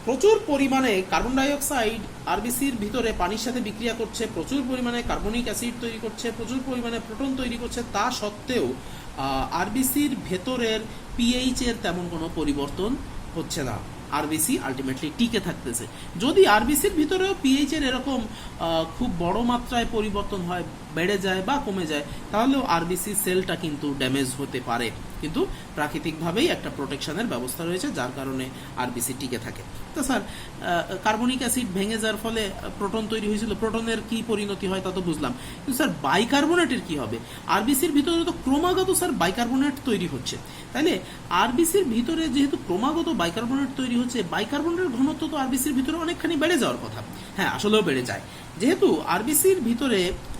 A: প্রচুর পরিমাণে কার্বন ডাইঅক্সাইড আরবিসির ভিতরে পানির সাথে বিক্রিয়া করছে, প্রচুর পরিমাণে কার্বনিক অ্যাসিড তৈরি করছে, প্রচুর পরিমাণে প্রোটন তৈরি করছে, তা সত্ত্বেও আরবিসির ভেতরের পিএইচ এর তেমন কোনো পরিবর্তন হচ্ছে না। আরবিসি আলটিমেটলি টিকে থাকতেছে। যদি আরবিসির ভিতরেও পিএইচ এর এরকম খুব বড় মাত্রায় পরিবর্তন হয়, বেড়ে যায় বা কমে যায়, তাহলেও আরবিসি সেলটা কিন্তু ড্যামেজ হতে পারে, কিন্তু প্রাকৃতিকভাবেই একটা প্রোটেকশনের ব্যবস্থা রয়েছে যার কারণে আরবিসি টিকে থাকে। তো স্যার, কার্বনিক অ্যাসিড ভেঙে যাওয়ার ফলে প্রোটন তৈরি হয়েছিল, প্রোটনের কি পরিণতি হয় তা তো বুঝলাম, কিন্তু স্যার বাইকার্বনেটের কি হবে? আরবিসির ভিতরে তো ক্রমাগত স্যার বাইকার্বনেট তৈরি হচ্ছে, তাইলে আরবিসির ভিতরে যেহেতু ক্রমাগত বাইকার্বনেট তৈরি হচ্ছে, বাইকার্বনেটের ঘনত্ব তো আরবিসির ভিতরে অনেকখানি বেড়ে যাওয়ার কথা। হ্যাঁ, আসলেও বেড়ে যায়, যেহেতু আরবিসির ভিতরে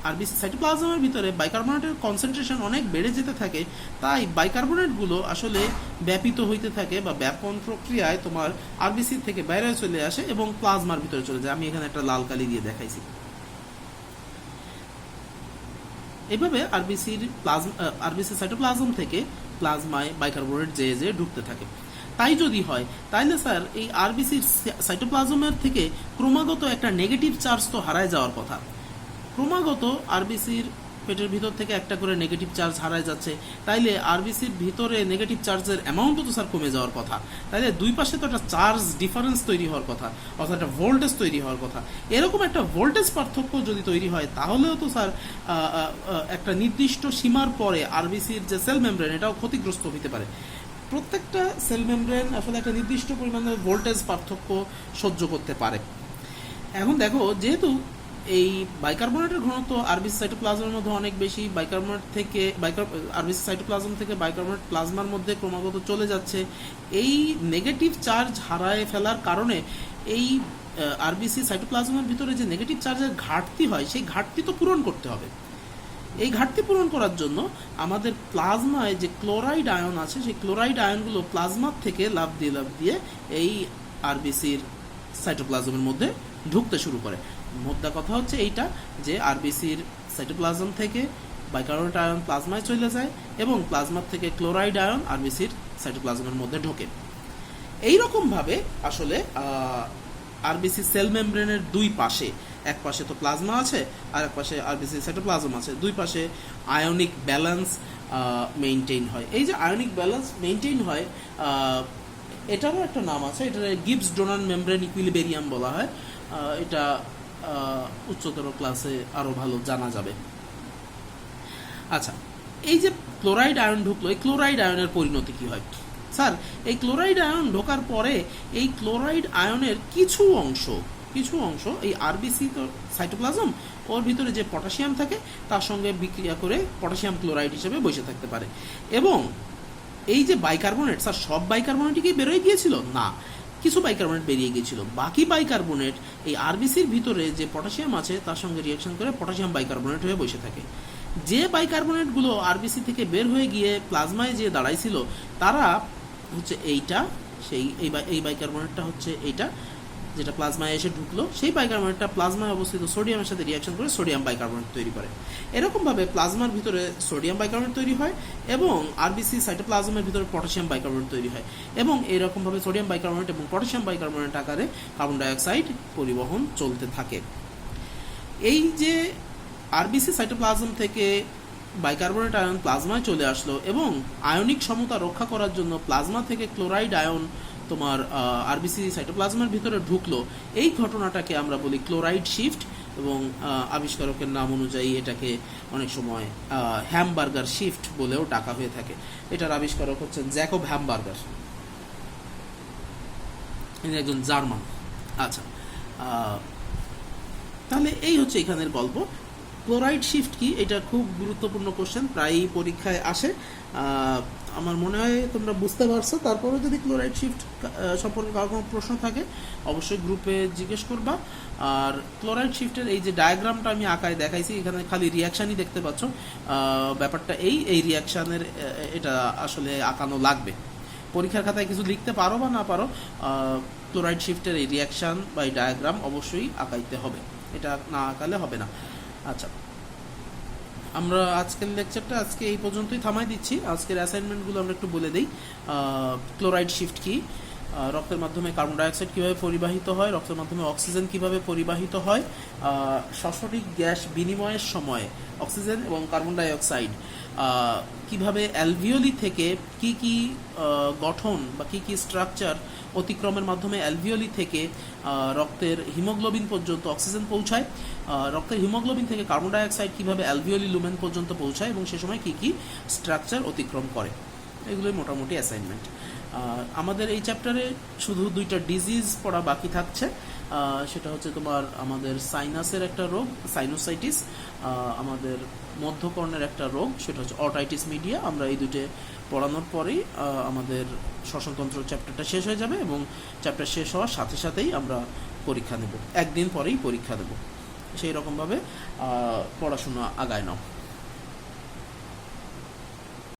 A: আরবিসি সাইটোপ্লাজমের ভিতরে বাইকার্বনেটের কনসেন্ট্রেশন অনেক বেড়ে যেতে থাকে, তাই বাইকার্বনেটগুলো আসলে ব্যাপিত হইতে থাকে বা ব্যাপন প্রক্রিয়ায় তোমার আরবিসি থেকে বাইরে চলে আসে এবং প্লাজমার ভিতরে চলে যায়। আমি এখানে একটা লাল কালি দিয়ে দেখাইছি। এইভাবে আরবিসি সাইটোপ্লাজম থেকে প্লাজমায় বাইকার্বনেট যে ঢুকতে থাকে। তাই যদি হয় তাহলে স্যার এই আরবিসির সাইটোপ্লাজমের থেকে ক্রমাগত একটা নেগেটিভ চার্জ তো হারায় যাওয়ার কথা। ক্রমাগত আরবিসির পেটের ভিতর থেকে একটা করে নেগেটিভ চার্জ হারায় যাচ্ছে, তাইলে আরবিসির ভিতরে নেগেটিভ চার্জের অ্যামাউন্টও তো স্যার কমে যাওয়ার কথা, তাইলে দুই পাশে তো একটা চার্জ ডিফারেন্স তৈরি হওয়ার কথা, অর্থাৎ একটা ভোল্টেজ তৈরি হওয়ার কথা। এরকম একটা ভোল্টেজ পার্থক্য যদি তৈরি হয় তাহলেও তো স্যার একটা নির্দিষ্ট সীমার পরে আরবিসির যে সেল মেমব্রেন এটাও ক্ষতিগ্রস্ত হতে পারে। প্রত্যেকটা সেল মেমব্রেন আসলে একটা নির্দিষ্ট পরিমাণে ভোল্টেজ পার্থক্য সহ্য করতে পারে। এখন দেখো, যেহেতু এই বাইকার্বনেটের ঘনত্ব আরবিসি সাইটোপ্লাজমের মধ্যে অনেক বেশি, আরবিসি সাইটোপ্লাজম থেকে বাইকার্বনেট প্লাজমার মধ্যে ক্রমাগত চলে যাচ্ছে, এই নেগেটিভ চার্জ হারায় ফেলার কারণে এই আরবিসি সাইটোপ্লাজমের ভিতরে যে নেগেটিভ চার্জের ঘাটতি হয় সেই ঘাটতি তো পূরণ করতে হবে। এই ঘাটতি পূরণ করার জন্য আমাদের প্লাজমায় যে ক্লোরাইড আয়ন আছে সেই ক্লোরাইড আয়নগুলো প্লাজমার থেকে লাফ দিয়ে এই আরবিসির সাইটোপ্লাজমের মধ্যে ঢুকতে শুরু করে। মোদ্দা কথা হচ্ছে এইটা যে আরবিসির সাইটোপ্লাজম থেকে বাইকার্বনেট আয়ন প্লাজমায় চলে যায় এবং প্লাজমার থেকে ক্লোরাইড আয়ন আরবিসির সাইটোপ্লাজমের মধ্যে ঢোকে। এইরকমভাবে আসলে আরবিসি সেল মেমব্রেনের দুই পাশে, এক পাশে তো প্লাজমা আছে আর এক পাশে আরবিসি সাইটোপ্লাজম আছে, দুই পাশে আয়নিক ব্যালেন্স মেইনটেইন হয়। এই যে আয়নিক ব্যালেন্স মেইনটেইন হয়, এটারও একটা নাম আছে, এটা গিবস ডোনার মেমব্রেন ইকুইলিব্রিয়াম বলা হয়। এটা উচ্চতর ক্লাসে আরো ভালো জানা যাবে। আচ্ছা, এই যে ক্লোরাইড আয়ন ঢুকলো, এই ক্লোরাইড আয়নের পরিণতি কি হয়? স্যার, এই ক্লোরাইড আয়ন ঢোকার পরে এই ক্লোরাইড আয়নের কিছু অংশ এই আরবিসি তো সাইটোপ্লাজম, ওর ভিতরে যে পটাশিয়াম থাকে তার সঙ্গে বিক্রিয়া করে পটাশিয়াম ক্লোরাইড হিসেবে বসে থাকতে পারে। এবং এই যে বাইকার্বনেট, স্যার সব বাইকার্বনেটই কি বেরোয় গিয়েছিল? না, কিছু বাইকার্বনেট বেরিয়ে গিয়েছিল। বাকি বাইকার্বনেট এই আরবিসির ভিতরে যে পটাশিয়াম আছে তার সঙ্গে রিঅ্যাকশন করে পটাশিয়াম বাইকার্বনেট হয়ে বসে থাকে। যে বাইকার্বনেটগুলো আরবিসি থেকে বের হয়ে গিয়ে প্লাজমায় যে দাঁড়াইছিল তারা হচ্ছে এইটা, এই বাইকার্বনেটটা হচ্ছে এইটা, যেটা প্লাজমায় এসে ঢুকলো, সেই বাইকার্বনেটটা প্লাজমায় অবস্থিত সোডিয়ামের সাথে রিয়াকশন করে সোডিয়াম বাইকার্বনেট তৈরি করে। এরকমভাবে প্লাজমার ভিতরে সোডিয়াম বাইকার্বনেট তৈরি হয় এবং আরবিসি সাইটোপ্লাজমের ভিতরে পটাশিয়াম বাইকার্বনেট তৈরি হয়, এবং এরকমভাবে সোডিয়াম বাইকার্বনেট এবং পটাশিয়াম বাইকার্বনেট আকারে কার্বন ডাইঅক্সাইড পরিবহন চলতে থাকে। এই যে আরবিসি সাইটোপ্লাজম থেকে বাইকার্বনেট আয়ন প্লাজমায় চলে আসলো এবং আয়নিক সমতা রক্ষা করার জন্য প্লাজমা থেকে ক্লোরাইড আয়ন তোমার আরবিসি সাইটোপ্লাজমের ভিতরে ঢুকলো, এই ঘটনাটাকে আমরা বলি ক্লোরাইড শিফট, এবং আবিষ্কারকের নাম অনুযায়ী এটাকে অনেক সময় হ্যামবার্গার শিফট বলেও ডাকা হয়ে থাকে। এটার আবিষ্কারক হচ্ছেন জ্যাকব হ্যামবার্গার, ইনি একজন জার্মান। আচ্ছা, তাহলে এই হচ্ছে এখানের গল্প। ক্লোরাইড শিফট কি, এটা খুব গুরুত্বপূর্ণ কোশ্চেন, প্রায়ই পরীক্ষায় আসে। আমার মনে হয় তোমরা বুঝতে পারছো। তারপরেও যদি ক্লোরাইড শিফট সম্পর্কে কারো কোনো প্রশ্ন থাকে অবশ্যই গ্রুপে জিজ্ঞেস করবা। আর ক্লোরাইড শিফটের এই যে ডায়াগ্রামটা আমি আঁকায় দেখাইছি, এখানে খালি রিয়াকশানই দেখতে পাচ্ছ। ব্যাপারটা এই রিয়াকশানের এটা আসলে আঁকানো লাগবে। পরীক্ষার খাতায় কিছু লিখতে পারো বা না পারো, ক্লোরাইড শিফটের এই রিয়াকশান বা এই ডায়াগ্রাম অবশ্যই আঁকাইতে হবে, এটা না আঁকালে হবে না। আচ্ছা, আমরা আজকের লেকচারটা আজকে এই পর্যন্তই থামাই দিচ্ছি। আজকের অ্যাসাইনমেন্টগুলো আমরা একটু বলে দিই। ক্লোরাইড শিফট কি, রক্তের মাধ্যমে কার্বন ডাইঅক্সাইড কীভাবে পরিবাহিত হয়, রক্তের মাধ্যমে অক্সিজেন কিভাবে পরিবাহিত হয়, সশরিক গ্যাস বিনিময়ের সময় অক্সিজেন এবং কার্বন ডাইঅক্সাইড কিভাবে অ্যালভিওলি থেকে কি কি গঠন বা কি কি স্ট্রাকচার অতিক্রমের মাধ্যমে অ্যালভিওলি থেকে রক্তের হিমোগ্লোবিন পর্যন্ত অক্সিজেন পৌঁছায়, রক্তের হিমোগ্লোবিন থেকে কার্বন ডাইঅক্সাইড কীভাবে অ্যালভিওলি লুমেন পর্যন্ত পৌঁছায় এবং সে সময় কী কী স্ট্রাকচার অতিক্রম করে, এগুলোই মোটামুটি অ্যাসাইনমেন্ট। আমাদের এই চ্যাপ্টারে শুধু 2টা ডিজিজ পড়া বাকি থাকছে। সেটা হচ্ছে তোমার আমাদের সাইনাসের একটা রোগ সাইনোসাইটিস, আমাদের মধ্যকর্ণের একটা রোগ সেটা হচ্ছে অটাইটিস মিডিয়া। আমরা এই দুটো পড়ানোর পরেই আমাদের শ্বসনতন্ত্র চ্যাপ্টারটা শেষ হয়ে যাবে এবং চ্যাপ্টার শেষ হওয়ার সাথে সাথেই আমরা পরীক্ষা নেব, একদিন পরেই পরীক্ষা দেব। সেই রকমভাবে পড়াশোনা আগায় নাও।